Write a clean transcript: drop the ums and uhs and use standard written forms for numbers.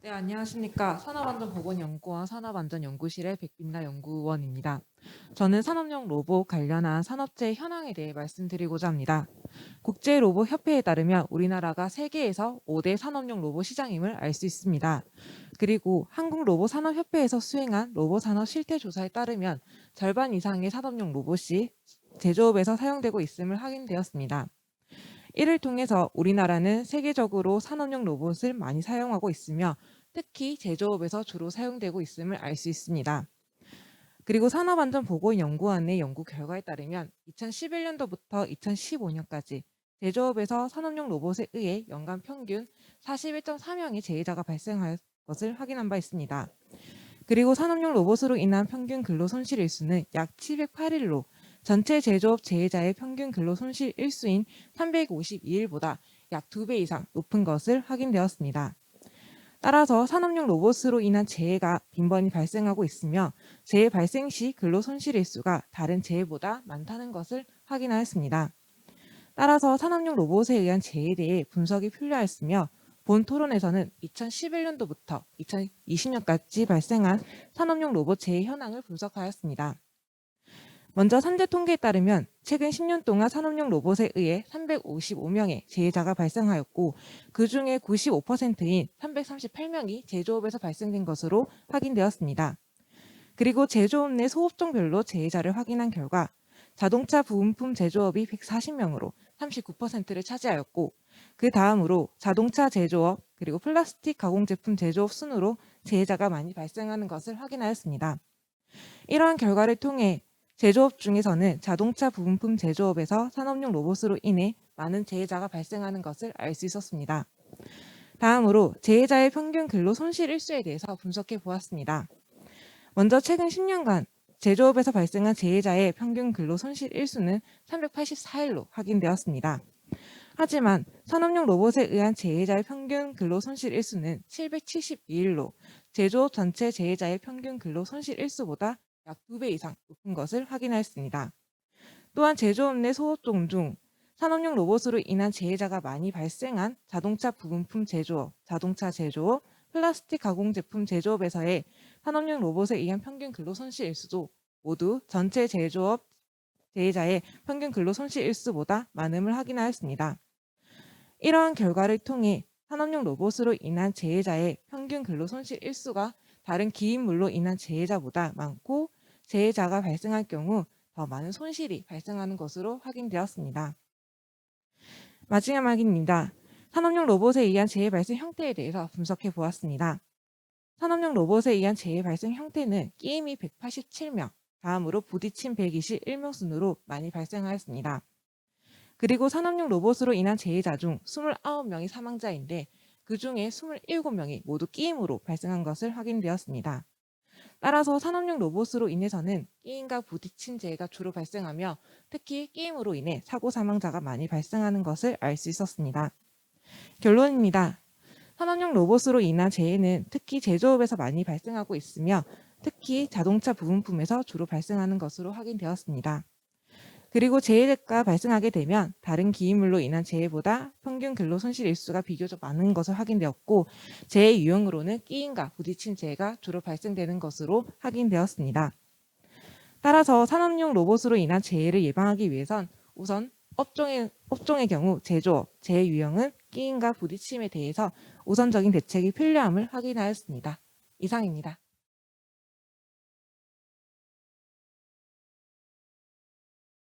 네, 안녕하십니까. 산업안전보건연구원 산업안전연구실의 백빈나 연구원입니다. 저는 산업용 로봇 관련한 산업체 현황에 대해 말씀드리고자 합니다. 국제로봇협회에 따르면 우리나라가 세계에서 5대 산업용 로봇 시장임을 알 수 있습니다. 그리고 한국로봇산업협회에서 수행한 로봇산업 실태조사에 따르면 절반 이상의 산업용 로봇이 제조업에서 사용되고 있음을 확인되었습니다. 이를 통해서 우리나라는 세계적으로 산업용 로봇을 많이 사용하고 있으며 특히 제조업에서 주로 사용되고 있음을 알 수 있습니다. 그리고 산업안전보건연구원의 연구 결과에 따르면 2011년도부터 2015년까지 제조업에서 산업용 로봇에 의해 연간 평균 41.4명의 재해자가 발생할 것을 확인한 바 있습니다. 그리고 산업용 로봇으로 인한 평균 근로 손실 일수는 약 708일로 전체 제조업 재해자의 평균 근로 손실 일수인 352일보다 약 2배 이상 높은 것을 확인되었습니다. 따라서 산업용 로봇으로 인한 재해가 빈번히 발생하고 있으며 재해 발생 시 근로 손실 일수가 다른 재해보다 많다는 것을 확인하였습니다. 따라서 산업용 로봇에 의한 재해에 대해 분석이 필요하였으며 본 토론에서는 2011년도부터 2020년까지 발생한 산업용 로봇 재해 현황을 분석하였습니다. 먼저 산재 통계에 따르면 최근 10년 동안 산업용 로봇에 의해 355명의 재해자가 발생하였고 그 중에 95%인 338명이 제조업에서 발생된 것으로 확인되었습니다. 그리고 제조업 내 소업종별로 재해자를 확인한 결과 자동차 부품품 제조업이 140명으로 39%를 차지하였고 그 다음으로 자동차 제조업 그리고 플라스틱 가공 제품 제조업 순으로 재해자가 많이 발생하는 것을 확인하였습니다. 이러한 결과를 통해 제조업 중에서는 자동차 부품품 제조업에서 산업용 로봇으로 인해 많은 재해자가 발생하는 것을 알 수 있었습니다. 다음으로 재해자의 평균 근로 손실 일수에 대해서 분석해 보았습니다. 먼저 최근 10년간 제조업에서 발생한 재해자의 평균 근로 손실 일수는 384일로 확인되었습니다. 하지만 산업용 로봇에 의한 재해자의 평균 근로 손실 일수는 772일로 제조업 전체 재해자의 평균 근로 손실 일수보다 약 2배 이상 높은 것을 확인하였습니다. 또한 제조업 내 소업종 중 산업용 로봇으로 인한 재해자가 많이 발생한 자동차 부품품 제조업, 자동차 제조업, 플라스틱 가공 제품 제조업에서의 산업용 로봇에 의한 평균 근로 손실 일수도 모두 전체 제조업 재해자의 평균 근로 손실 일수보다 많음을 확인하였습니다. 이러한 결과를 통해 산업용 로봇으로 인한 재해자의 평균 근로 손실 일수가 다른 기인물로 인한 재해자보다 많고 재해자가 발생할 경우 더 많은 손실이 발생하는 것으로 확인되었습니다. 마지막입니다. 산업용 로봇에 의한 재해 발생 형태에 대해서 분석해 보았습니다. 산업용 로봇에 의한 재해 발생 형태는 끼임이 187명, 다음으로 부딪힘 121명 순으로 많이 발생하였습니다. 그리고 산업용 로봇으로 인한 재해자 중 29명이 사망자인데 그 중에 27명이 모두 끼임으로 발생한 것을 확인되었습니다. 따라서 산업용 로봇으로 인해서는 끼임과 부딪힌 재해가 주로 발생하며 특히 끼임으로 인해 사고 사망자가 많이 발생하는 것을 알 수 있었습니다. 결론입니다. 산업용 로봇으로 인한 재해는 특히 제조업에서 많이 발생하고 있으며 특히 자동차 부품품에서 주로 발생하는 것으로 확인되었습니다. 그리고 재해가 발생하게 되면 다른 기인물로 인한 재해보다 평균 근로 손실 일수가 비교적 많은 것을 확인되었고 재해 유형으로는 끼임과 부딪힌 재해가 주로 발생되는 것으로 확인되었습니다. 따라서 산업용 로봇으로 인한 재해를 예방하기 위해선 우선 업종의 경우 제조업, 재해 유형은 끼임과 부딪힘에 대해서 우선적인 대책이 필요함을 확인하였습니다. 이상입니다.